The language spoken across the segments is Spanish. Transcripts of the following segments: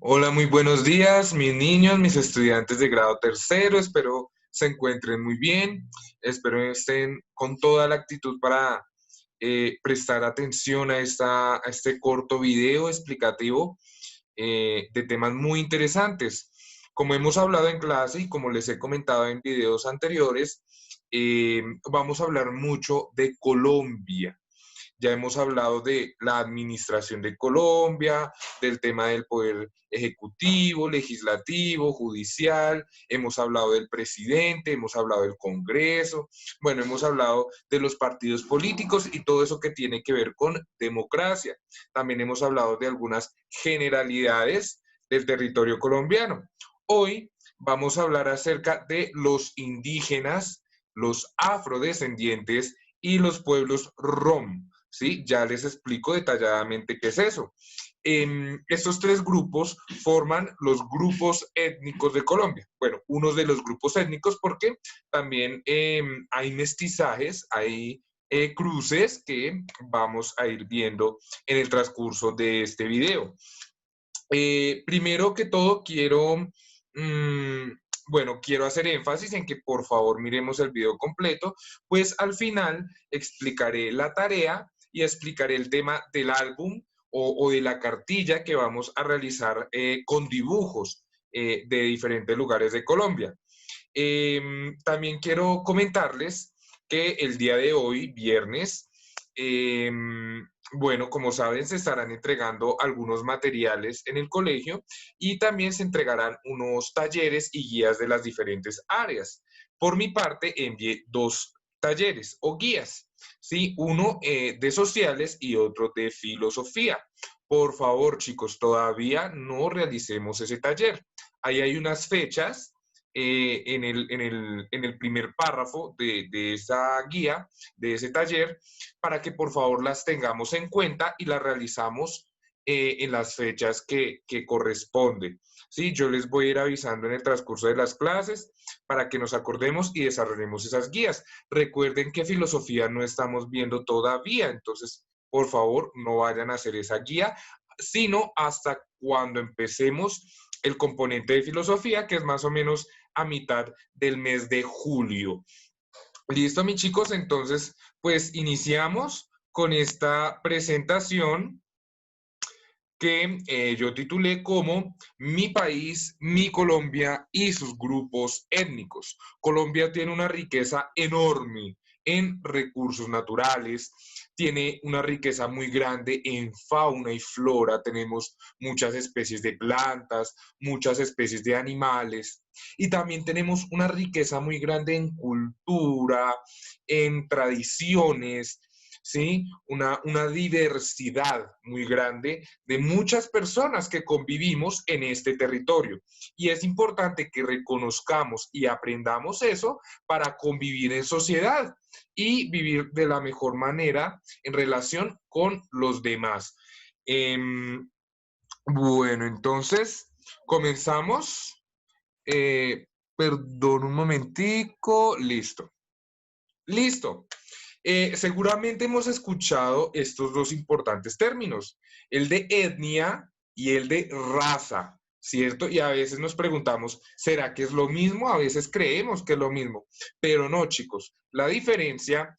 Hola, muy buenos días, mis niños, mis estudiantes de grado tercero. Espero se encuentren muy bien. Espero estén con toda la actitud para prestar atención a este corto video explicativo de temas muy interesantes. Como hemos hablado en clase y como les he comentado en videos anteriores, vamos a hablar mucho de Colombia. Ya hemos hablado de la administración de Colombia, del tema del poder ejecutivo, legislativo, judicial, hemos hablado del presidente, hemos hablado del Congreso, bueno, hemos hablado de los partidos políticos y todo eso que tiene que ver con democracia. También hemos hablado de algunas generalidades del territorio colombiano. Hoy vamos a hablar acerca de los indígenas, los afrodescendientes y los pueblos rom. ¿Sí? Ya les explico detalladamente qué es eso. Estos tres grupos forman los grupos étnicos de Colombia. Bueno, uno de los grupos étnicos porque también hay mestizajes, hay cruces que vamos a ir viendo en el transcurso de este video. Primero que todo, mm, quiero hacer énfasis en que por favor miremos el video completo, pues al final explicaré la tarea y explicaré el tema del álbum o de la cartilla que vamos a realizar con dibujos de diferentes lugares de Colombia. También quiero comentarles que el día de hoy, viernes, bueno, como saben, se estarán entregando algunos materiales en el colegio y también se entregarán unos talleres y guías de las diferentes áreas. Por mi parte, envié dos talleres o guías, ¿sí? Uno de sociales y otro de filosofía. Por favor, chicos, todavía no realicemos ese taller. Ahí hay unas fechas en el primer párrafo de esa guía, de ese taller, para que por favor las tengamos en cuenta y las realizamos en las fechas que corresponden. Sí, yo les voy a ir avisando en el transcurso de las clases para que nos acordemos y desarrollemos esas guías. Recuerden que filosofía no estamos viendo todavía, entonces por favor no vayan a hacer esa guía, sino hasta cuando empecemos el componente de filosofía, que es más o menos a mitad del mes de julio. Listo, mis chicos, entonces, pues iniciamos con esta presentación que yo titulé como Mi país, mi Colombia y sus grupos étnicos. Colombia tiene una riqueza enorme en recursos naturales, tiene una riqueza muy grande en fauna y flora, tenemos muchas especies de plantas, muchas especies de animales y también tenemos una riqueza muy grande en cultura, en tradiciones, ¿sí? Una diversidad muy grande de muchas personas que convivimos en este territorio. Y es importante que reconozcamos y aprendamos eso para convivir en sociedad y vivir de la mejor manera en relación con los demás. Eh, bueno, entonces comenzamos. Perdón un momentico. Listo. Listo. Seguramente hemos escuchado estos dos importantes términos, el de etnia y el de raza, ¿cierto? Y a veces nos preguntamos, ¿será que es lo mismo? A veces creemos que es lo mismo, pero no, chicos. La diferencia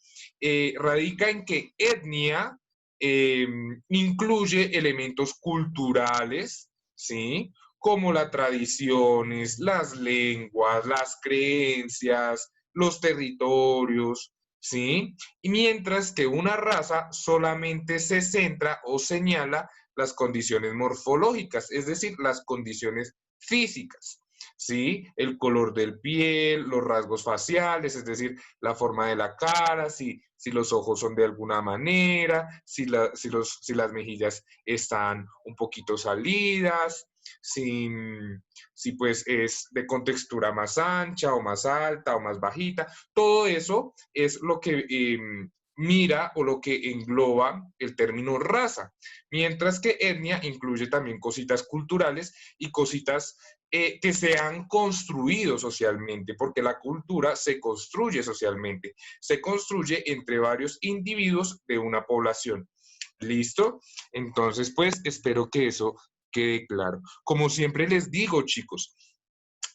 radica en que etnia eh, incluye elementos culturales, ¿sí? Como las tradiciones, las lenguas, las creencias, los territorios, ¿sí? Y mientras que una raza solamente se centra o señala las condiciones morfológicas, es decir, las condiciones físicas, ¿sí? El color del piel, los rasgos faciales, es decir, la forma de la cara, si los ojos son de alguna manera, si las mejillas están un poquito salidas, si, si pues es de contextura más ancha o más alta o más bajita. Todo eso es lo que mira o lo que engloba el término raza, mientras que etnia incluye también cositas culturales y cositas que se han construido socialmente, porque la cultura se construye socialmente, se construye entre varios individuos de una población. ¿Listo? Entonces, pues espero que eso quede claro. Como siempre les digo, chicos,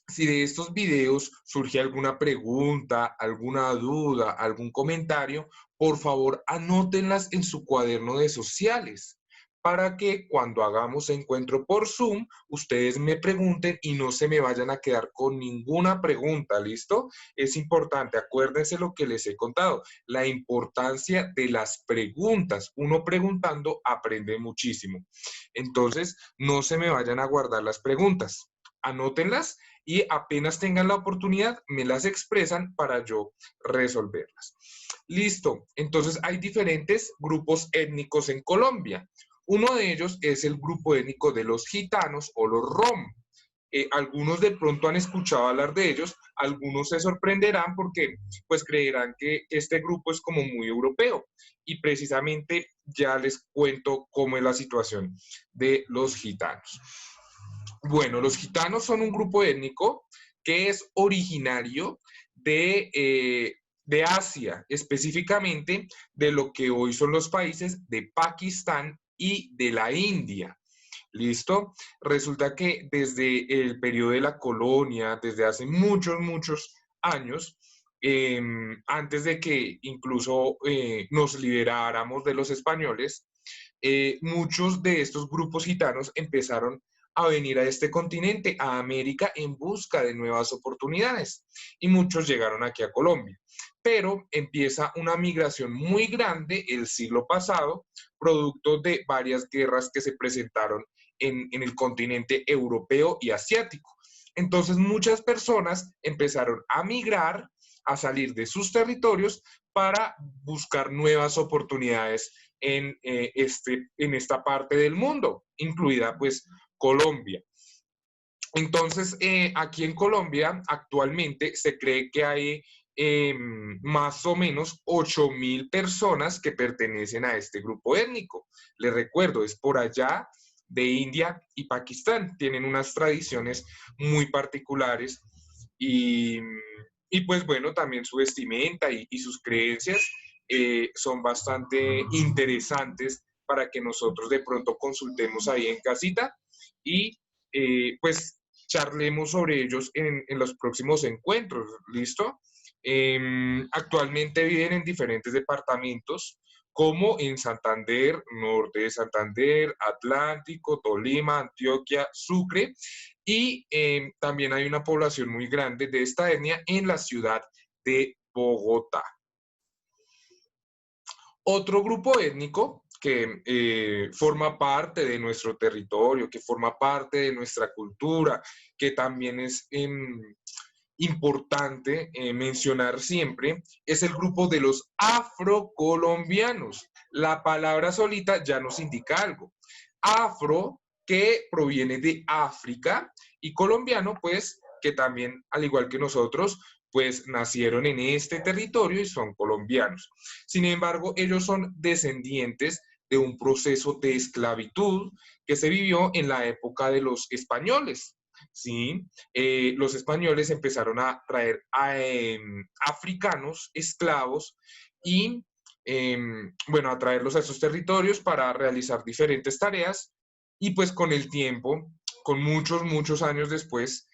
si de estos videos surge alguna pregunta, alguna duda, algún comentario, por favor anótenlas en su cuaderno de sociales para que cuando hagamos encuentro por Zoom, ustedes me pregunten y no se me vayan a quedar con ninguna pregunta, ¿listo? Es importante, acuérdense lo que les he contado, la importancia de las preguntas. Uno preguntando aprende muchísimo. Entonces, no se me vayan a guardar las preguntas. Anótenlas y apenas tengan la oportunidad, me las expresan para yo resolverlas. Listo, entonces hay diferentes grupos étnicos en Colombia. Uno de ellos es el grupo étnico de los gitanos o los rom. Algunos de pronto han escuchado hablar de ellos, algunos se sorprenderán porque pues creerán que este grupo es como muy europeo y precisamente ya les cuento cómo es la situación de los gitanos. Bueno, los gitanos son un grupo étnico que es originario de Asia, específicamente de lo que hoy son los países de Pakistán y de la India. ¿Listo? Resulta que desde el periodo de la colonia, desde hace muchos, muchos años, antes de que incluso nos liberáramos de los españoles, muchos de estos grupos gitanos empezaron a venir a este continente, a América, en busca de nuevas oportunidades. Y muchos llegaron aquí a Colombia. Pero empieza una migración muy grande el siglo pasado, producto de varias guerras que se presentaron en el continente europeo y asiático. Entonces muchas personas empezaron a migrar, a salir de sus territorios para buscar nuevas oportunidades en esta parte del mundo, incluida pues Colombia. Entonces, aquí en Colombia actualmente se cree que hay más o menos 8.000 personas que pertenecen a este grupo étnico. Les recuerdo, es por allá de India y Pakistán. Tienen unas tradiciones muy particulares y, y pues bueno, también su vestimenta y sus creencias son bastante interesantes para que nosotros de pronto consultemos ahí en casita y pues charlemos sobre ellos en los próximos encuentros, ¿listo? Actualmente viven en diferentes departamentos, como en Santander, norte de Santander, Atlántico, Tolima, Antioquia, Sucre, y también hay una población muy grande de esta etnia en la ciudad de Bogotá. Otro grupo étnico que forma parte de nuestro territorio, que forma parte de nuestra cultura, que también es importante mencionar siempre, es el grupo de los afrocolombianos. La palabra solita ya nos indica algo. Afro, que proviene de África, y colombiano, pues, que también, al igual que nosotros, pues nacieron en este territorio y son colombianos. Sin embargo, ellos son descendientes de un proceso de esclavitud que se vivió en la época de los españoles. ¿Sí? Los españoles empezaron a traer a africanos, esclavos, y bueno, a traerlos a esos territorios para realizar diferentes tareas, y pues con el tiempo, con muchos, muchos años después,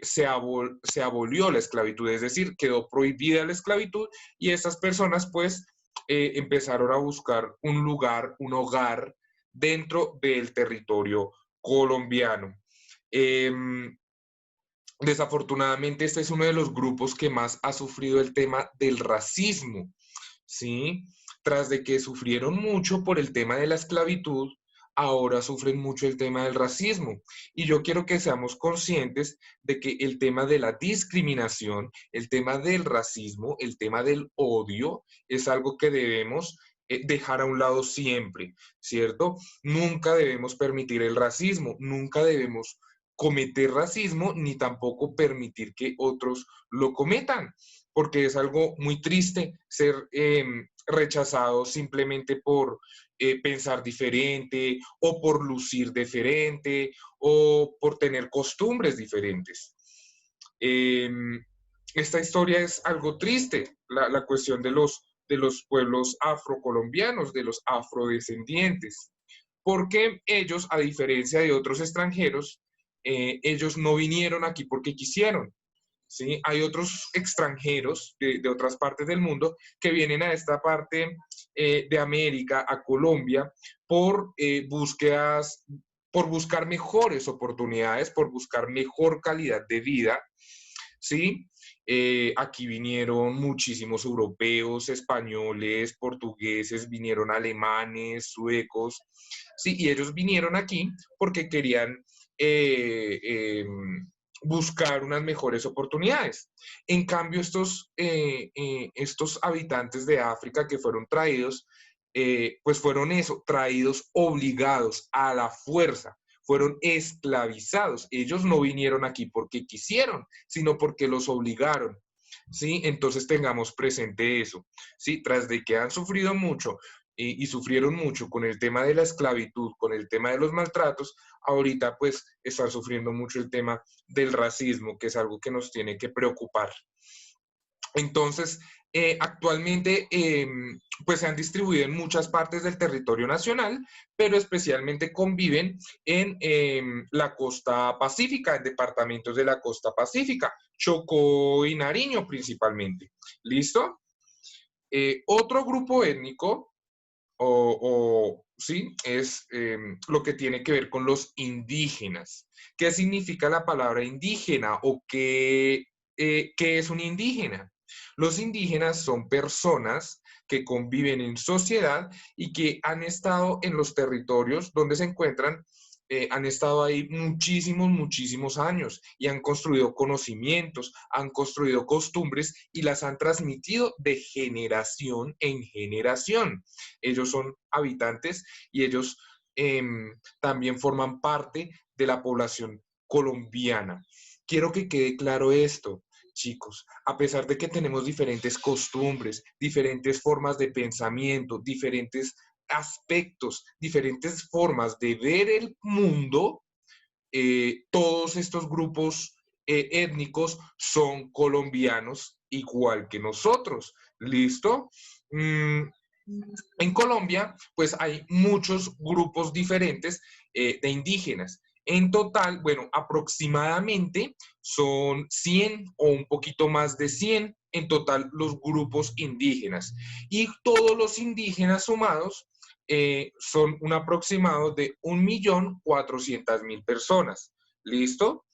se abolió la esclavitud, es decir, quedó prohibida la esclavitud y estas personas pues empezaron a buscar un lugar, un hogar dentro del territorio colombiano. Eh, Desafortunadamente, este es uno de los grupos que más ha sufrido el tema del racismo, ¿sí? Tras de que sufrieron mucho por el tema de la esclavitud, ahora sufren mucho el tema del racismo. Y yo quiero que seamos conscientes de que el tema de la discriminación, el tema del racismo, el tema del odio, es algo que debemos dejar a un lado siempre, ¿cierto? Nunca debemos permitir el racismo, nunca debemos cometer racismo, ni tampoco permitir que otros lo cometan, porque es algo muy triste ser rechazado simplemente por pensar diferente o por lucir diferente o por tener costumbres diferentes. Eh, esta historia es algo triste, la cuestión de los pueblos afrocolombianos, de los afrodescendientes. porque ellos, a diferencia de otros extranjeros, ellos no vinieron aquí porque quisieron. ¿Sí? Hay otros extranjeros de otras partes del mundo que vienen a esta parte de América, a Colombia, por búsquedas, por buscar mejores oportunidades, por buscar mejor calidad de vida, ¿sí? Aquí vinieron muchísimos europeos, españoles, portugueses, vinieron alemanes, suecos, ¿sí? Y ellos vinieron aquí porque querían eh, eh, buscar unas mejores oportunidades. En cambio, estos habitantes de África que fueron traídos, pues fueron eso, traídos obligados a la fuerza, fueron esclavizados. Ellos no vinieron aquí porque quisieron, sino porque los obligaron. ¿Sí? Entonces tengamos presente eso, ¿sí? Tras de que han sufrido mucho y sufrieron mucho con el tema de la esclavitud, con el tema de los maltratos, ahorita pues están sufriendo mucho el tema del racismo, que es algo que nos tiene que preocupar. Entonces, actualmente, pues se han distribuido en muchas partes del territorio nacional, pero especialmente conviven en la costa pacífica, en departamentos de la costa pacífica, Chocó y Nariño principalmente. ¿Listo? Otro grupo étnico, sí, es lo que tiene que ver con los indígenas. ¿Qué significa la palabra indígena o qué es un indígena? Los indígenas son personas que conviven en sociedad y que han estado en los territorios donde se encuentran, han estado ahí muchísimos, muchísimos años y han construido conocimientos, han construido costumbres y las han transmitido de generación en generación. Ellos son habitantes y ellos también forman parte de la población colombiana. Quiero que quede claro esto, chicos. A pesar de que tenemos diferentes costumbres, diferentes formas de pensamiento, diferentes aspectos, diferentes formas de ver el mundo, todos estos grupos étnicos son colombianos igual que nosotros. ¿Listo? En Colombia, pues hay muchos grupos diferentes de indígenas. En total, bueno, aproximadamente son 100 o un poquito más de 100 en total los grupos indígenas. Y todos los indígenas sumados son un aproximado de 1.400.000 personas. ¿Listo?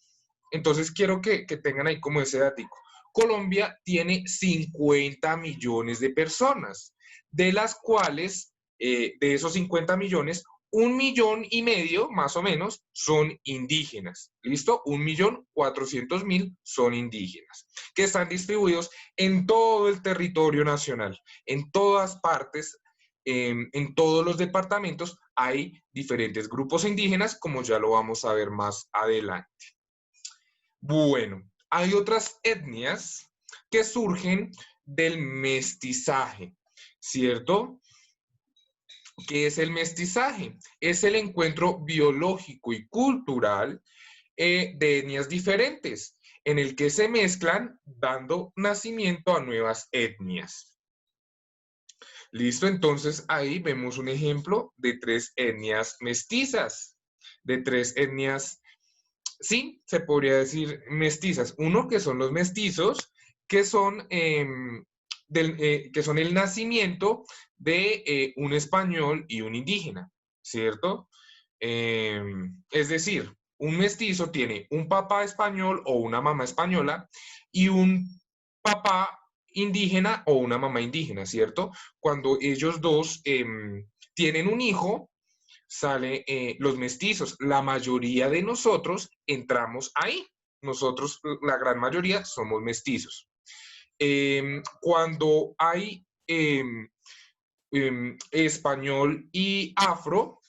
Entonces quiero que tengan ahí como ese dato. Colombia tiene 50 millones de personas, de las cuales, de esos 50 millones, 1,5 millones más o menos son indígenas. ¿Listo? 1.400.000 son indígenas, que están distribuidos en todo el territorio nacional, en todas partes, en todos los departamentos hay diferentes grupos indígenas, como ya lo vamos a ver más adelante. Bueno, hay otras etnias que surgen del mestizaje, ¿cierto? ¿Qué es el mestizaje? Es el encuentro biológico y cultural de etnias diferentes, en el que se mezclan dando nacimiento a nuevas etnias. Listo, entonces ahí vemos un ejemplo de 3 etnias mestizas, de 3 etnias, sí, se podría decir mestizas. Uno que son los mestizos, que son, que son el nacimiento de un español y un indígena, ¿cierto? Es decir, un mestizo tiene un papá español o una mamá española y un papá indígena o una mamá indígena, ¿cierto? Cuando ellos dos tienen un hijo, sale los mestizos. La mayoría de nosotros entramos ahí. Nosotros, la gran mayoría, somos mestizos. Cuando hay español y afro,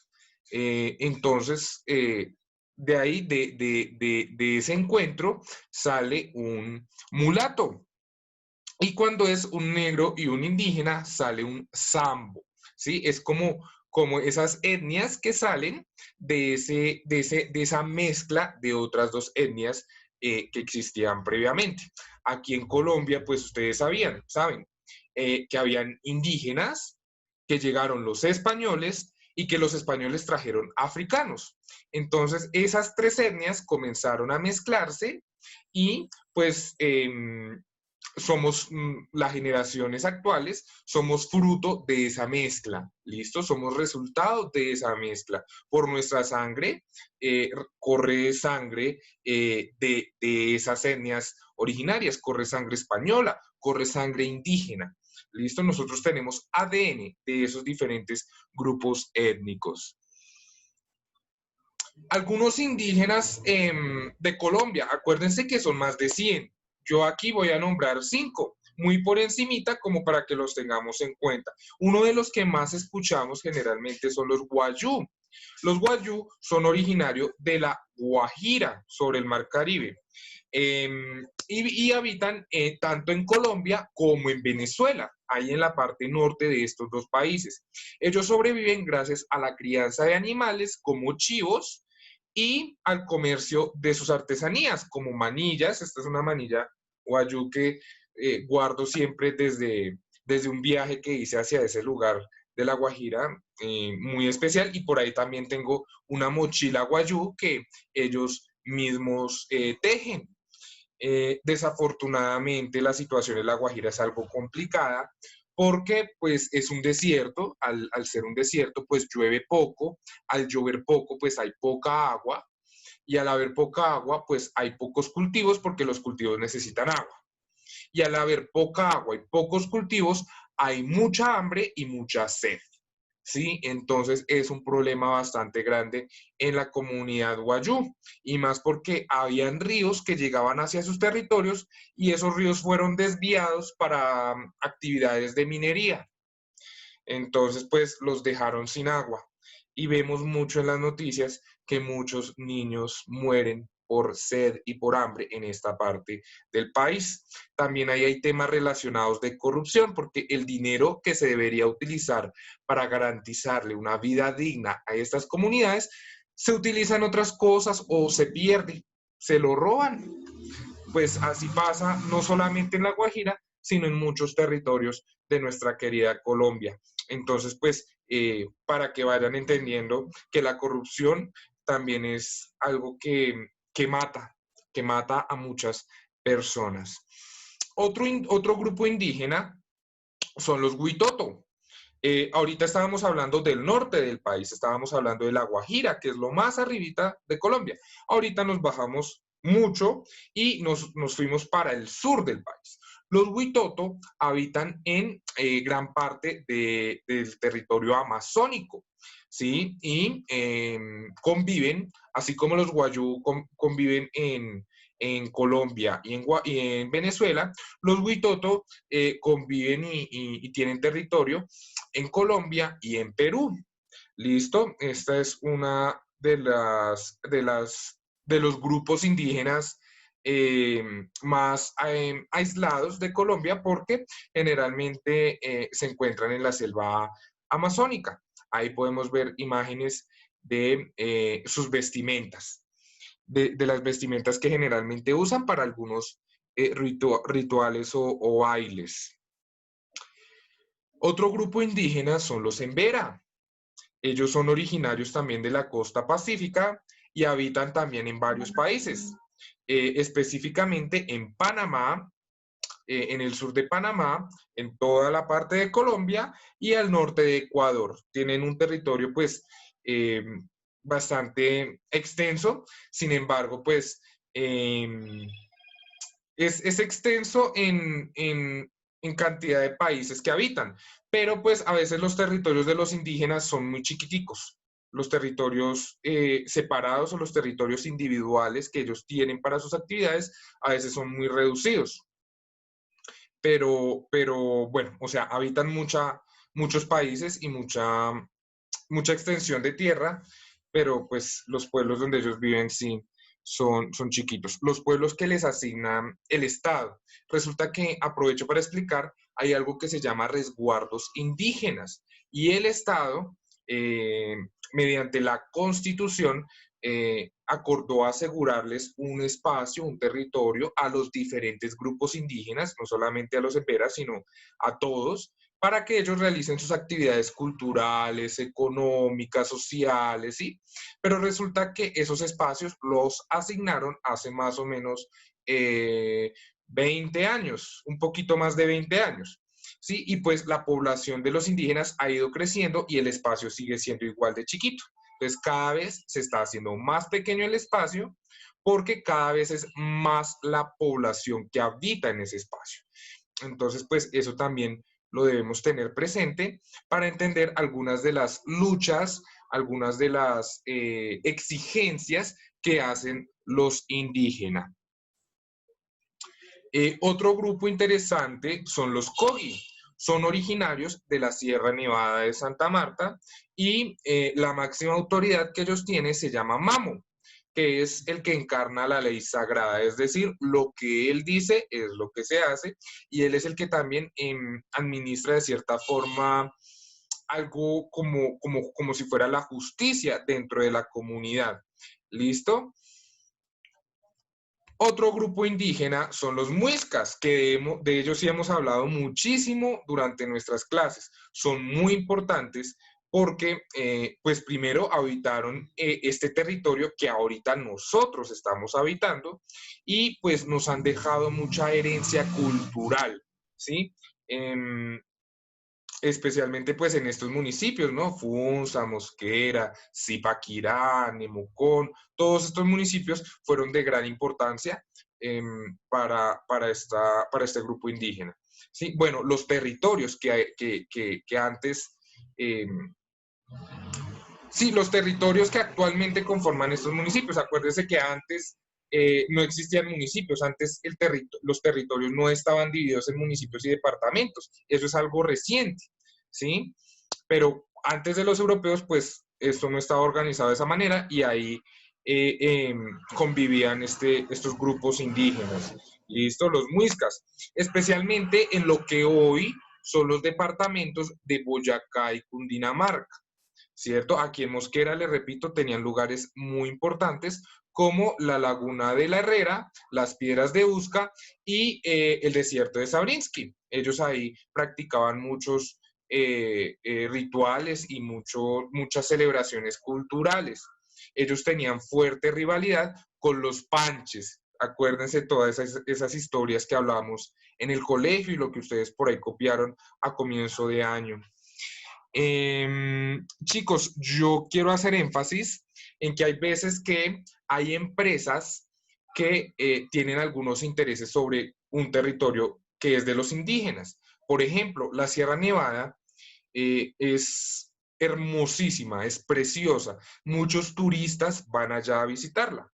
entonces de ahí, de ese encuentro, sale un mulato. Y cuando es un negro y un indígena, sale un sambo, ¿sí? Es como esas etnias que salen de esa mezcla de otras dos etnias que existían previamente. Aquí en Colombia, pues ustedes saben, que habían indígenas, que llegaron los españoles y que los españoles trajeron africanos. Entonces, esas tres etnias comenzaron a mezclarse y pues somos, las generaciones actuales, somos fruto de esa mezcla, ¿listo? Somos resultado de esa mezcla. Por nuestra sangre corre sangre de esas etnias originarias, corre sangre española, corre sangre indígena, ¿listo? Nosotros tenemos ADN de esos diferentes grupos étnicos. Algunos indígenas de Colombia, acuérdense que son más de 100. Yo aquí voy a nombrar 5, muy por encimita como para que los tengamos en cuenta. Uno de los que más escuchamos generalmente son los Wayuu. Los Wayuu son originarios de la Guajira, sobre el Mar Caribe. Y habitan tanto en Colombia como en Venezuela, ahí en la parte norte de estos dos países. Ellos sobreviven gracias a la crianza de animales como chivos, y al comercio de sus artesanías, como manillas. Esta es una manilla guayú que guardo siempre desde un viaje que hice hacia ese lugar de La Guajira, muy especial, y por ahí también tengo una mochila guayú que ellos mismos tejen. Desafortunadamente la situación en La Guajira es algo complicada porque pues es un desierto, al ser un desierto pues llueve poco, al llover poco pues hay poca agua, y al haber poca agua pues hay pocos cultivos porque los cultivos necesitan agua, y al haber poca agua y pocos cultivos hay mucha hambre y mucha sed. ¿Sí? Entonces es un problema bastante grande en la comunidad Wayuu, y más porque habían ríos que llegaban hacia sus territorios y esos ríos fueron desviados para actividades de minería. Entonces, pues los dejaron sin agua. Y vemos mucho en las noticias que muchos niños mueren por sed y por hambre en esta parte del país. También ahí hay temas relacionados de corrupción, porque el dinero que se debería utilizar para garantizarle una vida digna a estas comunidades se utiliza en otras cosas o se pierde, se lo roban. Pues así pasa no solamente en La Guajira, sino en muchos territorios de nuestra querida Colombia. Entonces, pues, para que vayan entendiendo que la corrupción también es algo que mata a muchas personas. Otro grupo indígena son los Huitoto. Ahorita estábamos hablando del norte del país, estábamos hablando de La Guajira, que es lo más arribita de Colombia. Ahorita nos bajamos mucho y nos fuimos para el sur del país. Los Huitoto habitan en gran parte del territorio amazónico, ¿sí? Y conviven, así como los Guayú conviven en Colombia y en Venezuela, los Huitoto conviven y tienen territorio en Colombia y en Perú. ¿Listo? Esta es una de los grupos indígenas más aislados de Colombia, porque generalmente se encuentran en la selva amazónica. Ahí podemos ver imágenes de sus vestimentas, de las vestimentas que generalmente usan para algunos rituales o bailes. Otro grupo indígena son los Embera. Ellos son originarios también de la costa pacífica y habitan también en varios países, específicamente en Panamá, en el sur de Panamá, en toda la parte de Colombia y al norte de Ecuador. Tienen un territorio pues bastante extenso, sin embargo pues es extenso en cantidad de países que habitan, pero pues a veces los territorios de los indígenas son muy chiquiticos. Los territorios separados o los territorios individuales que ellos tienen para sus actividades a veces son muy reducidos. Pero bueno, o sea, habitan muchos países y mucha extensión de tierra, pero pues los pueblos donde ellos viven sí son chiquitos. Los pueblos que les asignan el Estado. Resulta que, aprovecho para explicar, hay algo que se llama resguardos indígenas, y el Estado, mediante la Constitución, acordó asegurarles un espacio, un territorio a los diferentes grupos indígenas, no solamente a los emberas, sino a todos, para que ellos realicen sus actividades culturales, económicas, sociales, ¿sí? Pero resulta que esos espacios los asignaron hace más o menos 20 años, un poquito más de 20 años. ¿Sí? Y pues la población de los indígenas ha ido creciendo y el espacio sigue siendo igual de chiquito. Entonces cada vez se está haciendo más pequeño el espacio porque cada vez es más la población que habita en ese espacio. Entonces, pues eso también lo debemos tener presente para entender algunas de las luchas, algunas de las exigencias que hacen los indígenas. Otro grupo interesante son los Kogi. Son originarios de la Sierra Nevada de Santa Marta y la máxima autoridad que ellos tienen se llama Mamo, que es el que encarna la ley sagrada, es decir, lo que él dice es lo que se hace y él es el que también administra de cierta forma algo como si fuera la justicia dentro de la comunidad. ¿Listo? Otro grupo indígena son los muiscas, que de ellos sí hemos hablado muchísimo durante nuestras clases. Son muy importantes porque, pues primero habitaron este territorio que ahorita nosotros estamos habitando y pues nos han dejado mucha herencia cultural, ¿sí? Especialmente pues en estos municipios, ¿no? Funza, Mosquera, Zipaquirá, Nemucón, todos estos municipios fueron de gran importancia para este grupo indígena. ¿Sí? Bueno, los territorios que antes, eh, sí, los territorios que actualmente conforman estos municipios, acuérdense que antes no existían municipios, antes los territorios no estaban divididos en municipios y departamentos, eso es algo reciente, ¿sí? Pero antes de los europeos, pues esto no estaba organizado de esa manera y ahí convivían estos grupos indígenas, ¿listo? Los muiscas, especialmente en lo que hoy son los departamentos de Boyacá y Cundinamarca. ¿Cierto? Aquí en Mosquera, le repito, tenían lugares muy importantes como la Laguna de la Herrera, las Piedras de Usca y el desierto de Sabrinsky. Ellos ahí practicaban muchos rituales y muchas celebraciones culturales. Ellos tenían fuerte rivalidad con los panches. Acuérdense todas esas historias que hablamos en el colegio y lo que ustedes por ahí copiaron a comienzo de año. Chicos, yo quiero hacer énfasis en que hay veces que hay empresas que tienen algunos intereses sobre un territorio que es de los indígenas. Por ejemplo, la Sierra Nevada es hermosísima, es preciosa. Muchos turistas van allá a visitarla.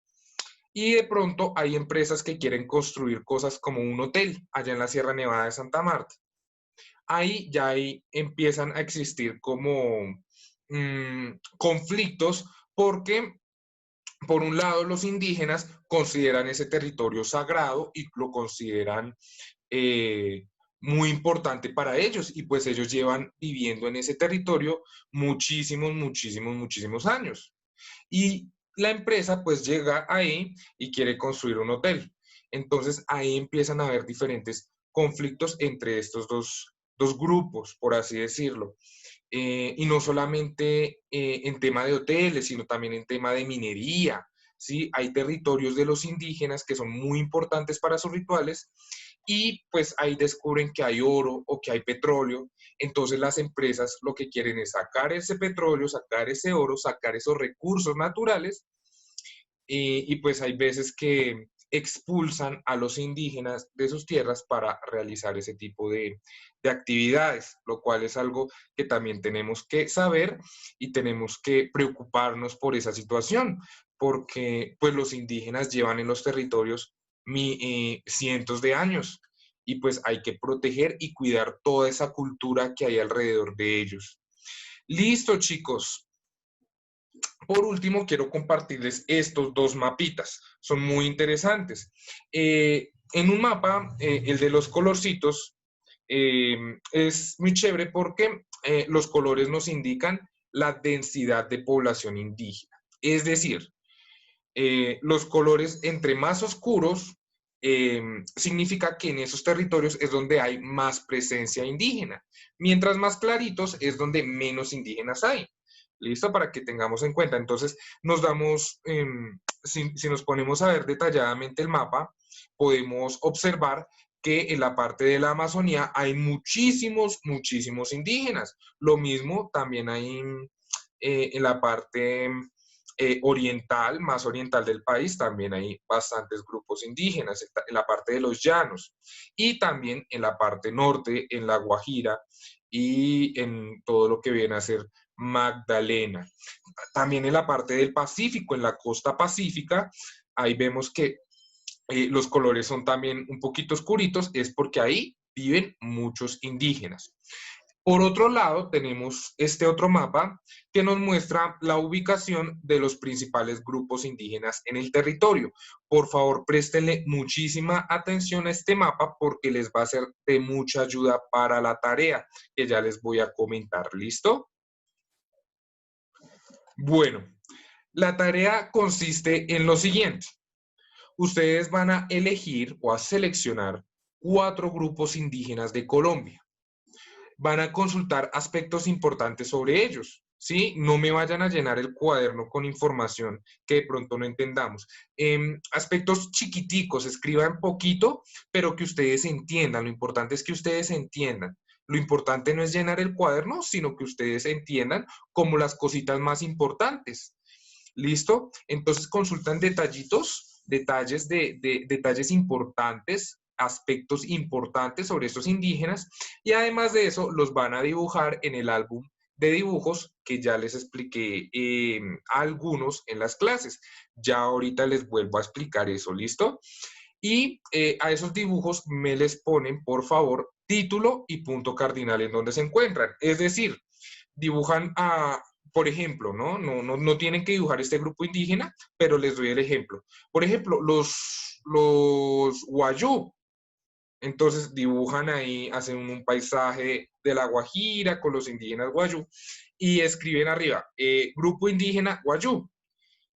Y de pronto hay empresas que quieren construir cosas como un hotel allá en la Sierra Nevada de Santa Marta. Ahí empiezan a existir como conflictos porque, por un lado, los indígenas consideran ese territorio sagrado y lo consideran eh, muy importante para ellos y pues ellos llevan viviendo en ese territorio muchísimos años. Y la empresa pues llega ahí y quiere construir un hotel. Entonces ahí empiezan a haber diferentes conflictos entre estos dos grupos, por así decirlo. Y no solamente en tema de hoteles, sino también en tema de minería. ¿Sí? Hay territorios de los indígenas que son muy importantes para sus rituales y pues ahí descubren que hay oro o que hay petróleo. Entonces las empresas lo que quieren es sacar ese petróleo, sacar ese oro, sacar esos recursos naturales y pues hay veces que expulsan a los indígenas de sus tierras para realizar ese tipo de actividades, lo cual es algo que también tenemos que saber y tenemos que preocuparnos por esa situación, porque pues los indígenas llevan en los territorios cientos de años y pues hay que proteger y cuidar toda esa cultura que hay alrededor de ellos. Listo, chicos. Por último, quiero compartirles estos dos mapitas. Son muy interesantes. En un mapa, el de los colorcitos, es muy chévere porque los colores nos indican la densidad de población indígena. Es decir, los colores entre más oscuros significa que en esos territorios es donde hay más presencia indígena. Mientras más claritos es donde menos indígenas hay. ¿Listo? Para que tengamos en cuenta. Entonces, nos damos, si nos ponemos a ver detalladamente el mapa, podemos observar que en la parte de la Amazonía hay muchísimos indígenas. Lo mismo también hay en la parte oriental, más oriental del país, también hay bastantes grupos indígenas, en la parte de los llanos y también en la parte norte, en la Guajira y en todo lo que viene a ser Magdalena. También en la parte del Pacífico, en la costa pacífica, ahí vemos que los colores son también un poquito oscuritos, es porque ahí viven muchos indígenas. Por otro lado, tenemos este otro mapa que nos muestra la ubicación de los principales grupos indígenas en el territorio. Por favor, préstenle muchísima atención a este mapa porque les va a ser de mucha ayuda para la tarea que ya les voy a comentar. ¿Listo? Bueno, la tarea consiste en lo siguiente. Ustedes van a elegir o a seleccionar 4 grupos indígenas de Colombia. Van a consultar aspectos importantes sobre ellos, ¿sí? No me vayan a llenar el cuaderno con información que de pronto no entendamos. Aspectos chiquiticos, escriban poquito, pero que ustedes entiendan. Lo importante es que ustedes entiendan. Lo importante no es llenar el cuaderno, sino que ustedes entiendan como las cositas más importantes. ¿Listo? Entonces consultan detalles importantes, aspectos importantes sobre estos indígenas y además de eso los van a dibujar en el álbum de dibujos que ya les expliqué algunos en las clases. Ya ahorita les vuelvo a explicar eso, ¿listo? Y a esos dibujos me les ponen, por favor, título y punto cardinal en donde se encuentran. Es decir, dibujan por ejemplo, ¿no? No tienen que dibujar este grupo indígena, pero les doy el ejemplo. Por ejemplo, los Wayuu. Entonces dibujan ahí, hacen un paisaje de la Guajira con los indígenas Wayuu y escriben arriba, grupo indígena Wayuu.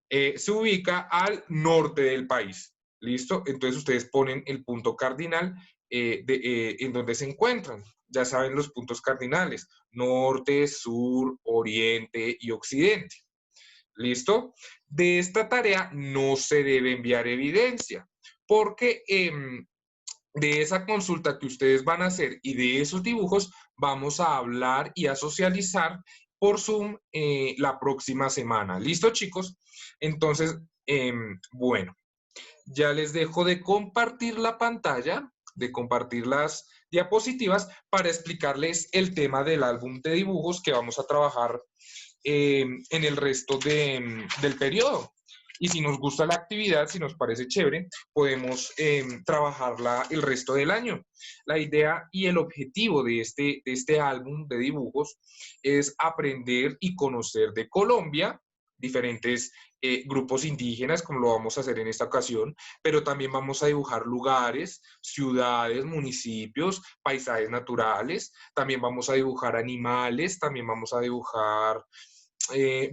Se ubica al norte del país. ¿Listo? Entonces ustedes ponen el punto cardinal en donde se encuentran. Ya saben los puntos cardinales, norte, sur, oriente y occidente. ¿Listo? De esta tarea no se debe enviar evidencia, porque de esa consulta que ustedes van a hacer y de esos dibujos vamos a hablar y a socializar por Zoom la próxima semana. ¿Listo, chicos? Entonces, bueno, ya les dejo de compartir la pantalla, de compartir las diapositivas para explicarles el tema del álbum de dibujos que vamos a trabajar en el resto del periodo. Y si nos gusta la actividad, si nos parece chévere, podemos trabajarla el resto del año. La idea y el objetivo de este álbum de dibujos es aprender y conocer de Colombia, diferentes grupos indígenas, como lo vamos a hacer en esta ocasión, pero también vamos a dibujar lugares, ciudades, municipios, paisajes naturales, también vamos a dibujar animales, también vamos a dibujar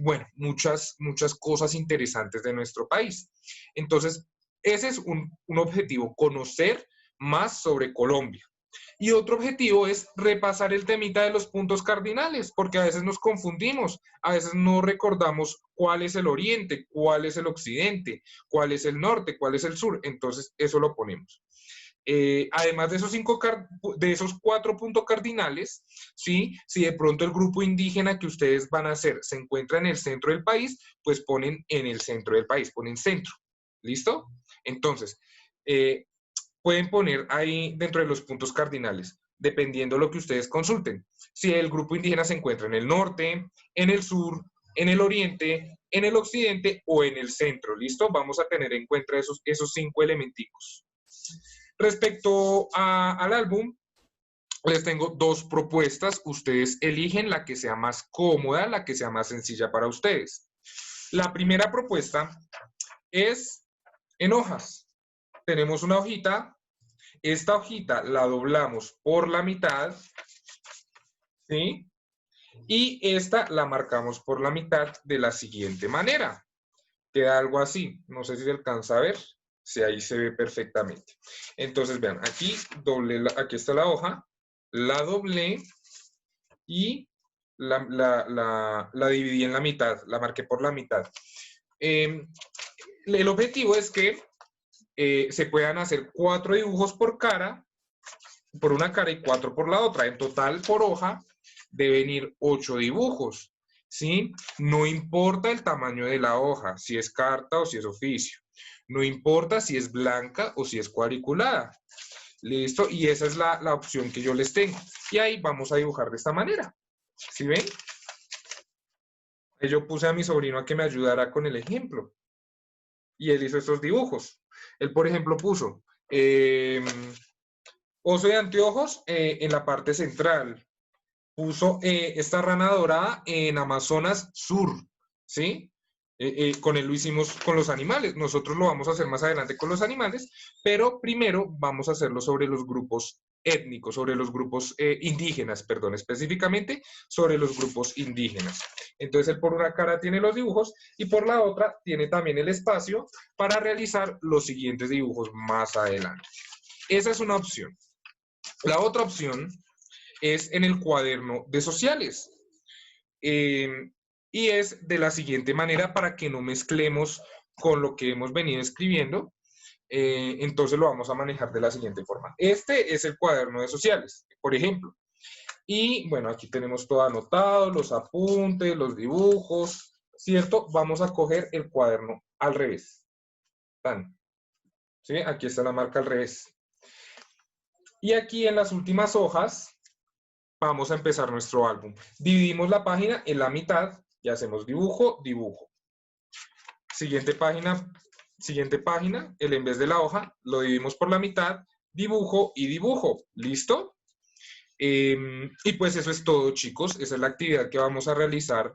bueno, muchas cosas interesantes de nuestro país. Entonces, ese es un objetivo, conocer más sobre Colombia. Y otro objetivo es repasar el temita de los puntos cardinales, porque a veces nos confundimos, a veces no recordamos cuál es el oriente, cuál es el occidente, cuál es el norte, cuál es el sur. Entonces, eso lo ponemos. Además de esos 4 puntos cardinales, ¿sí? Si de pronto el grupo indígena que ustedes van a hacer se encuentra en el centro del país, pues ponen en el centro del país, ponen centro. ¿Listo? Entonces, pueden poner ahí dentro de los puntos cardinales, dependiendo de lo que ustedes consulten. Si el grupo indígena se encuentra en el norte, en el sur, en el oriente, en el occidente o en el centro. ¿Listo? Vamos a tener en cuenta esos 5 elementicos. Respecto al álbum, les tengo 2 propuestas. Ustedes eligen la que sea más cómoda, la que sea más sencilla para ustedes. La primera propuesta es en hojas. Tenemos una hojita. Esta hojita la doblamos por la mitad, ¿sí? Y esta la marcamos por la mitad de la siguiente manera. Queda algo así. No sé si se alcanza a ver. Sí, ahí se ve perfectamente. Entonces, vean, aquí, aquí está la hoja, la doblé y la dividí en la mitad, la marqué por la mitad. El objetivo es que se puedan hacer 4 dibujos por una cara y 4 por la otra. En total, por hoja, deben ir 8 dibujos, ¿sí? No importa el tamaño de la hoja, si es carta o si es oficio. No importa si es blanca o si es cuadriculada. ¿Listo? Y esa es la opción que yo les tengo. Y ahí vamos a dibujar de esta manera. ¿Sí ven? Yo puse a mi sobrino a que me ayudara con el ejemplo. Y él hizo estos dibujos. Él, por ejemplo, puso oso de anteojos en la parte central. Puso esta rana dorada en Amazonas Sur, ¿sí? Con él lo hicimos con los animales. Nosotros lo vamos a hacer más adelante con los animales, pero primero vamos a hacerlo sobre los grupos étnicos, sobre los grupos indígenas, perdón, específicamente sobre los grupos indígenas. Entonces él por una cara tiene los dibujos y por la otra tiene también el espacio para realizar los siguientes dibujos más adelante. Esa es una opción. La otra opción es en el cuaderno de sociales. Y es de la siguiente manera para que no mezclemos con lo que hemos venido escribiendo. Entonces lo vamos a manejar de la siguiente forma. Este es el cuaderno de sociales, por ejemplo. Y bueno, aquí tenemos todo anotado, los apuntes, los dibujos, ¿cierto? Vamos a coger el cuaderno al revés. Tan. ¿Sí? Aquí está la marca al revés. Y aquí en las últimas hojas vamos a empezar nuestro álbum. Dividimos la página en la mitad y hacemos dibujo, dibujo. Siguiente página, el en vez de la hoja, lo dividimos por la mitad, dibujo y dibujo. ¿Listo? Y pues eso es todo, chicos. Esa es la actividad que vamos a realizar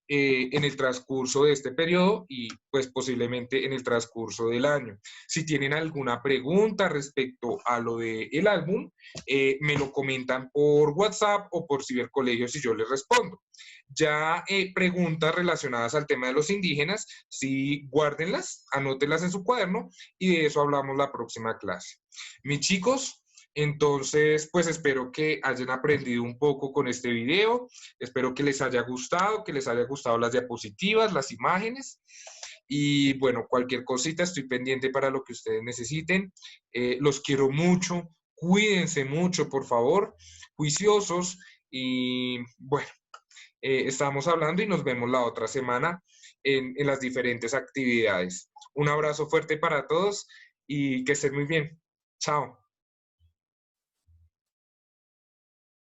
en el transcurso de este periodo y pues posiblemente en el transcurso del año. Si tienen alguna pregunta respecto a lo del álbum, me lo comentan por WhatsApp o por cibercolegios y yo les respondo. Ya preguntas relacionadas al tema de los indígenas, sí, guárdenlas, anótenlas en su cuaderno y de eso hablamos la próxima clase. Mis chicos, entonces, pues espero que hayan aprendido un poco con este video, espero que les haya gustado las diapositivas, las imágenes, y bueno, cualquier cosita estoy pendiente para lo que ustedes necesiten. Los quiero mucho, cuídense mucho, por favor, juiciosos, y bueno, estamos hablando y nos vemos la otra semana en las diferentes actividades. Un abrazo fuerte para todos y que estén muy bien. Chao.